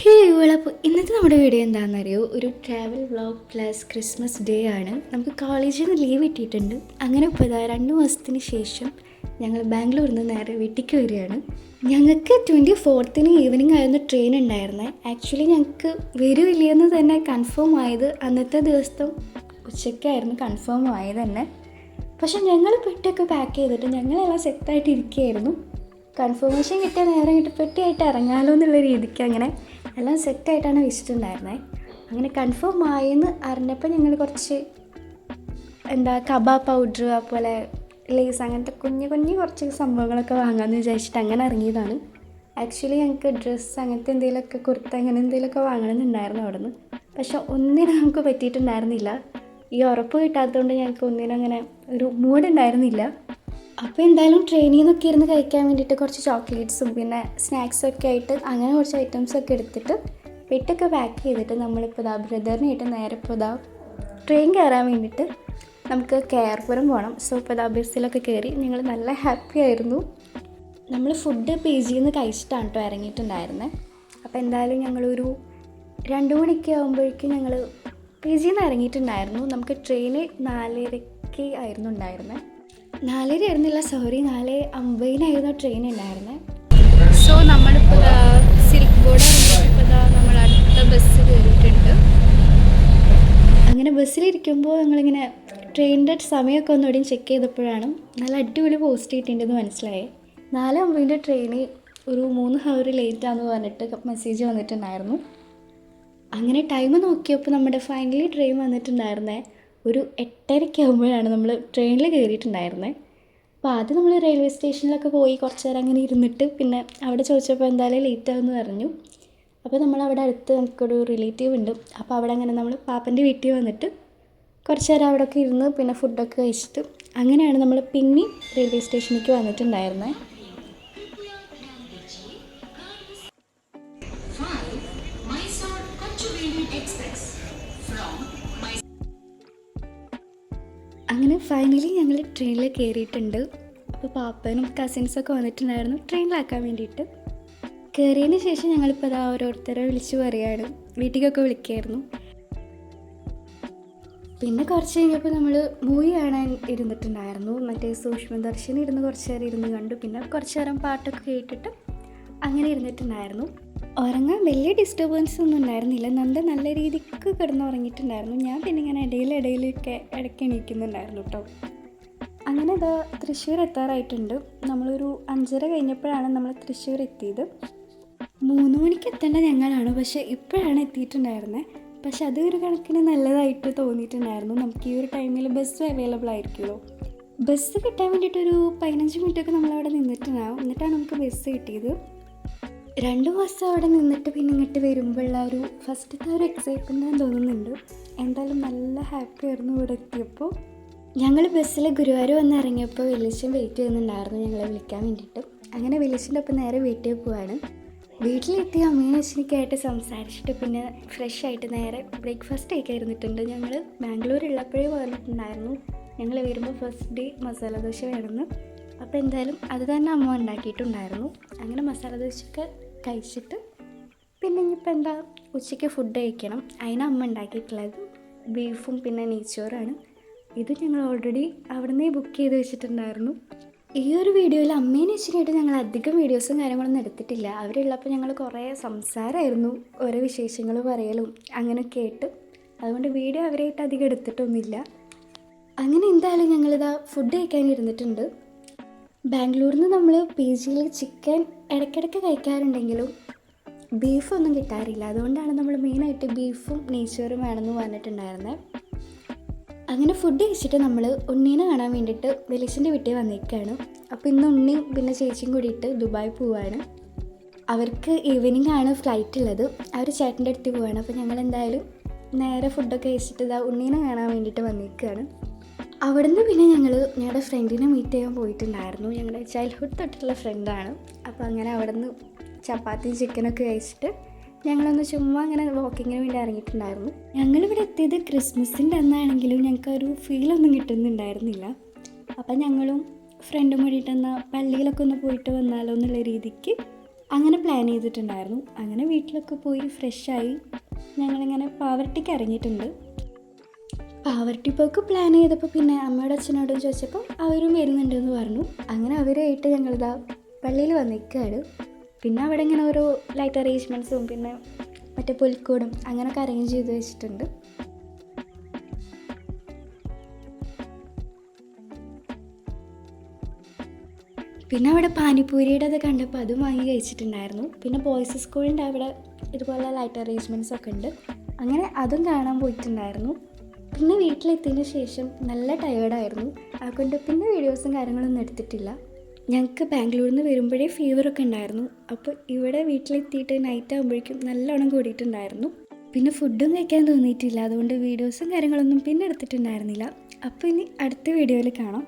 ഹേ അപ്പോൾ ഇന്നത്തെ നമ്മുടെ വീഡിയോ എന്താണെന്നറിയോ, ഒരു travel vlog plus Christmas day ആണ്. നമുക്ക് കോളേജിൽ നിന്ന് ലീവ് കിട്ടിയിട്ടുണ്ട്. അങ്ങനെ ഇപ്പോൾ 2 മാസത്തിന് ശേഷം ഞങ്ങൾ ബാംഗ്ലൂരിൽ നിന്ന് നേരെ വീട്ടിലേക്ക് വരികയാണ്. ഞങ്ങൾക്ക് 24th ഈവനിങ് ആയിരുന്നു ട്രെയിൻ ഉണ്ടായിരുന്നത്. ആക്ച്വലി ഞങ്ങൾക്ക് വരുമില്ലെന്ന് തന്നെ കൺഫേം ആയത് അന്നത്തെ ദിവസം ഉച്ചയ്ക്കായിരുന്നു കൺഫേം ആയത് തന്നെ. പക്ഷെ ഞങ്ങൾ പെട്ടിയൊക്കെ പാക്ക് ചെയ്തിട്ട് ഞങ്ങളെല്ലാം സെറ്റായിട്ട് ഇരിക്കുകയായിരുന്നു. കൺഫർമേഷൻ കിട്ടിയ നേരം കിട്ടി പെട്ടിയായിട്ട് ഇറങ്ങാമല്ലോ എന്നുള്ള രീതിക്ക് അങ്ങനെ എല്ലാം സെറ്റായിട്ടാണ് വെച്ചിട്ടുണ്ടായിരുന്നത്. അങ്ങനെ കൺഫേം ആയെന്ന് അറിഞ്ഞപ്പോൾ ഞങ്ങൾ കുറച്ച് കബാബ് പൗഡർ അതുപോലെ ലേസ് അങ്ങനത്തെ കുഞ്ഞു കുറച്ച് സംഭവങ്ങളൊക്കെ വാങ്ങാമെന്ന് വിചാരിച്ചിട്ട് അങ്ങനെ ഇറങ്ങിയതാണ്. ആക്ച്വലി ഞങ്ങൾക്ക് ഡ്രസ്സ് അങ്ങനത്തെ എന്തെങ്കിലുമൊക്കെ കുർത്ത അങ്ങനെ എന്തെങ്കിലുമൊക്കെ വാങ്ങണമെന്നുണ്ടായിരുന്നു അവിടെ നിന്ന്. പക്ഷെ ഒന്നിനും നമുക്ക് പറ്റിയിട്ടുണ്ടായിരുന്നില്ല. ഈ ഉറപ്പ് കിട്ടാത്തതുകൊണ്ട് ഞങ്ങൾക്ക് ഒന്നിനും അങ്ങനെ ഒരു മൂഡുണ്ടായിരുന്നില്ല. അപ്പോൾ എന്തായാലും ട്രെയിനിൽ നിന്നൊക്കെ ഇരുന്ന് കഴിക്കാൻ വേണ്ടിയിട്ട് കുറച്ച് ചോക്ലേറ്റ്സും പിന്നെ സ്നാക്സൊക്കെ ആയിട്ട് അങ്ങനെ കുറച്ച് ഐറ്റംസൊക്കെ എടുത്തിട്ട് പെട്ടൊക്കെ പാക്ക് ചെയ്തിട്ട് നമ്മളിപ്പോൾ ബ്രദറിനായിട്ട് നേരെ ഇപ്പോൾ ട്രെയിൻ കയറാൻ വേണ്ടിയിട്ട് നമുക്ക് കെയർപുരം പോകണം. സോ ഇപ്പോൾ ബസ്സിലൊക്കെ കയറി ഞങ്ങൾ നല്ല ഹാപ്പി ആയിരുന്നു. നമ്മൾ ഫുഡ് PG നിന്ന് കഴിച്ചിട്ടാണ് കേട്ടോ ഇറങ്ങിയിട്ടുണ്ടായിരുന്നത്. അപ്പോൾ എന്തായാലും ഞങ്ങളൊരു 2 മണിക്ക് ആകുമ്പോഴേക്കും ഞങ്ങൾ PG നിന്ന് ഇറങ്ങിയിട്ടുണ്ടായിരുന്നു. നമുക്ക് ട്രെയിന് 4:30 ആയിരുന്നു ഉണ്ടായിരുന്നത്. 4:30 ആയിരുന്നില്ല, സോറി 4:50 ട്രെയിൻ ഉണ്ടായിരുന്നത്. സോ നമ്മളിപ്പോൾ സിൽക്ക് ബോർഡ് ഇറങ്ങിയപ്പോൾ നമ്മൾ അടുത്ത ബസ് കയറിയിട്ടുണ്ട്. അങ്ങനെ ബസ്സിലിരിക്കുമ്പോൾ ഞങ്ങളിങ്ങനെ ട്രെയിനിൻ്റെ സമയമൊക്കെ ഒന്നുകൂടി ചെക്ക് ചെയ്തപ്പോഴാണ് നല്ല അടിപൊളി പോസ്റ്റ് കിട്ടിയിട്ടുണ്ടെന്ന് മനസ്സിലായേ. 4:50 ട്രെയിന് ഒരു 3 ഹവർ ലേറ്റാന്ന് പറഞ്ഞിട്ട് മെസ്സേജ് വന്നിട്ടുണ്ടായിരുന്നു. അങ്ങനെ ടൈം നോക്കിയപ്പോൾ നമ്മുടെ ഫൈനലി ട്രെയിൻ വന്നിട്ടുണ്ടായിരുന്നത് ഒരു 8:30 ആകുമ്പോഴാണ് നമ്മൾ ട്രെയിനിൽ കയറിയിട്ടുണ്ടായിരുന്നത്. അപ്പോൾ ആദ്യം നമ്മൾ റെയിൽവേ സ്റ്റേഷനിലൊക്കെ പോയി കുറച്ച് നേരം അങ്ങനെ ഇരുന്നിട്ട് പിന്നെ അവിടെ ചോദിച്ചപ്പോൾ എന്തായാലും ലേറ്റ് ആകുമെന്ന് പറഞ്ഞു. അപ്പോൾ നമ്മളവിടെ അടുത്ത് നമുക്കൊരു റിലേറ്റീവ് ഉണ്ട്. അപ്പോൾ അവിടെ അങ്ങനെ നമ്മൾ പാപ്പൻ്റെ വീട്ടിൽ വന്നിട്ട് കുറച്ച് നേരം അവിടെയൊക്കെ ഇരുന്ന് പിന്നെ ഫുഡൊക്കെ കഴിച്ചിട്ട് അങ്ങനെയാണ് നമ്മൾ പിന്നെ റെയിൽവേ സ്റ്റേഷനിലേക്ക് വന്നിട്ടുണ്ടായിരുന്നത്. അങ്ങനെ ഫൈനലി ഞങ്ങൾ ട്രെയിനിൽ കയറിയിട്ടുണ്ട്. അപ്പോൾ പാപ്പനും കസിൻസൊക്കെ വന്നിട്ടുണ്ടായിരുന്നു ട്രെയിനിലാക്കാൻ വേണ്ടിയിട്ട്. കയറിയതിന് ശേഷം ഞങ്ങളിപ്പോൾ ഓരോരുത്തരെ വിളിച്ച് പറയുകയാണ്, വീട്ടിലേക്കൊക്കെ വിളിക്കുകയായിരുന്നു. പിന്നെ കുറച്ച് കഴിഞ്ഞപ്പോൾ നമ്മൾ മൂവി കാണാൻ ഇരുന്നിട്ടുണ്ടായിരുന്നു. മറ്റേ സൂക്ഷ്മ ദർശനം ഇരുന്ന് കുറച്ച് നേരം ഇരുന്ന് കണ്ടു. പിന്നെ കുറച്ച് നേരം പാട്ടൊക്കെ കേട്ടിട്ട് അങ്ങനെ ഇരുന്നിട്ടുണ്ടായിരുന്നു. ഉറങ്ങാൻ വലിയ ഡിസ്റ്റർബൻസ് ഒന്നും ഉണ്ടായിരുന്നില്ല. നല്ല രീതിക്ക് കിടന്നുറങ്ങിയിട്ടുണ്ടായിരുന്നു. ഞാൻ പിന്നെ ഇങ്ങനെ ഇടയിലൊക്കെ ഇടയ്ക്ക് എണീക്കുന്നുണ്ടായിരുന്നു കേട്ടോ. അങ്ങനെ തൃശ്ശൂർ എത്താറായിട്ടുണ്ട്. നമ്മളൊരു 5:30 കഴിഞ്ഞപ്പോഴാണ് നമ്മൾ തൃശ്ശൂർ എത്തിയത്. 3 മണിക്ക് എത്തേണ്ട ഞങ്ങളാണ്, പക്ഷേ ഇപ്പോഴാണ് എത്തിയിട്ടുണ്ടായിരുന്നത്. പക്ഷെ അത് ഒരു കണക്കിന് നല്ലതായിട്ട് തോന്നിയിട്ടുണ്ടായിരുന്നു. നമുക്ക് ഈ ഒരു ടൈമിൽ ബസ് അവൈലബിൾ ആയിരിക്കുമല്ലോ. ബസ് കിട്ടാൻ വേണ്ടിയിട്ടൊരു 15 മിനിറ്റൊക്കെ നമ്മളവിടെ നിന്നിട്ടുണ്ടാവും. എന്നിട്ടാണ് നമുക്ക് ബസ് കിട്ടിയത്. 2 മാസം അവിടെ നിന്നിട്ട് പിന്നെ ഇങ്ങോട്ട് വരുമ്പോഴുള്ള ഒരു ഫസ്റ്റത്തെ ഒരു എക്സൈറ്റ്മെൻറ്റ് തോന്നുന്നുണ്ട്. എന്തായാലും നല്ല ഹാപ്പി ആയിരുന്നു ഇവിടെ എത്തിയപ്പോൾ. ഞങ്ങൾ ബസ്സിൽ ഗുരുവായൂർ വന്ന് ഇറങ്ങിയപ്പോൾ വലിയച്ഛൻ വെയിറ്റ് ചെയ്യുന്നുണ്ടായിരുന്നു ഞങ്ങളെ വിളിക്കാൻ വേണ്ടിയിട്ട്. അങ്ങനെ വലിയച്ഛൻ്റെ ഒപ്പം നേരെ വീട്ടിൽ പോവാണ്. വീട്ടിലെത്തി അമ്മയും അച്ഛനൊക്കെ ആയിട്ട് സംസാരിച്ചിട്ട് പിന്നെ ഫ്രഷ് ആയിട്ട് നേരെ ബ്രേക്ക്ഫാസ്റ്റ് ഒക്കെ ഇരുന്നിട്ടുണ്ട്. ഞങ്ങൾ ബാംഗ്ലൂരുള്ളപ്പോഴേ പറഞ്ഞിട്ടുണ്ടായിരുന്നു ഞങ്ങൾ വരുമ്പോൾ ഫസ്റ്റ് ഡേ മസാല ദോശ വേണമെന്ന്. അപ്പോൾ എന്തായാലും അത് തന്നെ അമ്മ ഉണ്ടാക്കിയിട്ടുണ്ടായിരുന്നു. അങ്ങനെ മസാല ദോശയൊക്കെ കഴിച്ചിട്ട് പിന്നെ ഇനിയിപ്പോൾ ഉച്ചയ്ക്ക് ഫുഡ് കഴിക്കണം. അതിന് അമ്മ ഉണ്ടാക്കിയിട്ടുള്ളത് ബീഫും പിന്നെ നെയ്ച്ചോറാണ്. ഇത് ഞങ്ങൾ ഓൾറെഡി അവിടെ നിന്ന് ബുക്ക് ചെയ്ത് വെച്ചിട്ടുണ്ടായിരുന്നു. ഈ ഒരു വീഡിയോയിൽ അമ്മേനെ അച്ഛനായിട്ട് ഞങ്ങൾ അധികം വീഡിയോസും കാര്യങ്ങളൊന്നും എടുത്തിട്ടില്ല. അവരുള്ളപ്പോൾ ഞങ്ങൾ കുറേ സംസാരമായിരുന്നു, ഓരോ വിശേഷങ്ങൾ പറയലും അങ്ങനെയൊക്കെ ആയിട്ട്. അതുകൊണ്ട് വീഡിയോ അവരായിട്ട് അധികം എടുത്തിട്ടൊന്നുമില്ല. അങ്ങനെ എന്തായാലും ഫുഡ് കഴിക്കാൻ ഇരുന്നിട്ടുണ്ട്. ബാംഗ്ലൂരിൽ നിന്ന് നമ്മൾ PGയിൽ ചിക്കൻ ഇടയ്ക്കിടയ്ക്ക് കഴിക്കാറുണ്ടെങ്കിലും ബീഫൊന്നും കിട്ടാറില്ല. അതുകൊണ്ടാണ് നമ്മൾ മെയിനായിട്ട് ബീഫും നെയ്ച്ചോറും വേണമെന്ന് പറഞ്ഞിട്ടുണ്ടായിരുന്നത്. അങ്ങനെ ഫുഡ് കഴിച്ചിട്ട് നമ്മൾ ഉണ്ണീനെ കാണാൻ വേണ്ടിയിട്ട് വെലിച്ചിൻ്റെ വീട്ടിൽ വന്നിരിക്കുകയാണ്. അപ്പോൾ ഇന്ന് ഉണ്ണിയും പിന്നെ ചേച്ചിയും കൂടിയിട്ട് ദുബായ് പോവുകയാണ്. അവർക്ക് ഈവനിങ് ആണ് ഫ്ലൈറ്റ് ഉള്ളത്. അവർ ചേട്ടൻ്റെ അടുത്ത് പോവുകയാണ്. അപ്പോൾ ഞങ്ങൾ എന്തായാലും നേരെ ഫുഡൊക്കെ കഴിച്ചിട്ട് ഉണ്ണീനെ കാണാൻ വേണ്ടിയിട്ട് വന്നിരിക്കുകയാണ്. അവിടുന്ന് പിന്നെ ഞങ്ങളുടെ ഫ്രണ്ടിനെ മീറ്റ് ചെയ്യാൻ പോയിട്ടുണ്ടായിരുന്നു. ഞങ്ങളുടെ ചൈൽഡ്ഹുഡ് തൊട്ടുള്ള ഫ്രണ്ടാണ്. അപ്പോൾ അങ്ങനെ അവിടുന്ന് ചപ്പാത്തിയും ചിക്കനൊക്കെ കഴിച്ചിട്ട് ഞങ്ങളൊന്ന് ചുമ്മാ അങ്ങനെ വാക്കിങ്ങിന് വേണ്ടി ഇറങ്ങിയിട്ടുണ്ടായിരുന്നു. ഞങ്ങളിവിടെ എത്തിയത് ക്രിസ്മസിൻ്റെ അന്നാണെങ്കിലും ഞങ്ങൾക്ക് ഒരു ഫീലൊന്നും കിട്ടുന്നുണ്ടായിരുന്നില്ല. അപ്പം ഞങ്ങളും ഫ്രണ്ടും കൂടിയിട്ട് പള്ളിയിലൊക്കെ ഒന്ന് പോയിട്ട് വന്നാലോ എന്നുള്ള രീതിക്ക് അങ്ങനെ പ്ലാൻ ചെയ്തിട്ടുണ്ടായിരുന്നു. അങ്ങനെ വീട്ടിലൊക്കെ പോയി ഫ്രഷായി ഞങ്ങളിങ്ങനെ പാവർട്ടിക്ക് ഇറങ്ങിയിട്ടുണ്ട്. പാവർട്ടി പോക്ക് പ്ലാൻ ചെയ്തപ്പോൾ പിന്നെ അമ്മയോടും അച്ഛനോടും ചോദിച്ചപ്പോൾ അവരും വരുന്നുണ്ടെന്ന് പറഞ്ഞു. അങ്ങനെ അവരായിട്ട് ഞങ്ങളിതാ പള്ളിയിൽ വന്നിരിക്കുകയാണ്. പിന്നെ അവിടെ ഇങ്ങനെ ഓരോ ലൈറ്റ് അറേഞ്ച്മെൻറ്റ്സും പിന്നെ മറ്റേ പുൽക്കൂടും അങ്ങനെയൊക്കെ അറേഞ്ച് ചെയ്ത് വെച്ചിട്ടുണ്ട്. പിന്നെ അവിടെ പാനിപ്പൂരിയുടെ അത് കണ്ടപ്പോൾ അതും വാങ്ങി കഴിച്ചിട്ടുണ്ടായിരുന്നു. പിന്നെ ബോയ്സ് സ്കൂളിൻ്റെ അവിടെ ഇതുപോലെ ലൈറ്റ് അറേഞ്ച്മെൻറ്റ്സ് ഒക്കെ ഉണ്ട്. അങ്ങനെ അതും കാണാൻ പോയിട്ടുണ്ടായിരുന്നു. പിന്നെ വീട്ടിലെത്തിയതിന് ശേഷം നല്ല ടയേർഡായിരുന്നു. അതുകൊണ്ട് പിന്നെ വീഡിയോസും കാര്യങ്ങളൊന്നും എടുത്തിട്ടില്ല. ഞങ്ങൾക്ക് ബാംഗ്ലൂരിൽ നിന്ന് വരുമ്പോഴേ ഫീവറൊക്കെ ഉണ്ടായിരുന്നു. അപ്പോൾ ഇവിടെ വീട്ടിലെത്തിയിട്ട് നൈറ്റ് ആകുമ്പോഴേക്കും നല്ലോണം കൂടിയിട്ടുണ്ടായിരുന്നു. പിന്നെ ഫുഡും കഴിക്കാൻ തോന്നിയിട്ടില്ല. അതുകൊണ്ട് വീഡിയോസും കാര്യങ്ങളൊന്നും പിന്നെ എടുത്തിട്ടുണ്ടായിരുന്നില്ല. അപ്പോൾ ഇനി അടുത്ത വീഡിയോയിൽ കാണാം.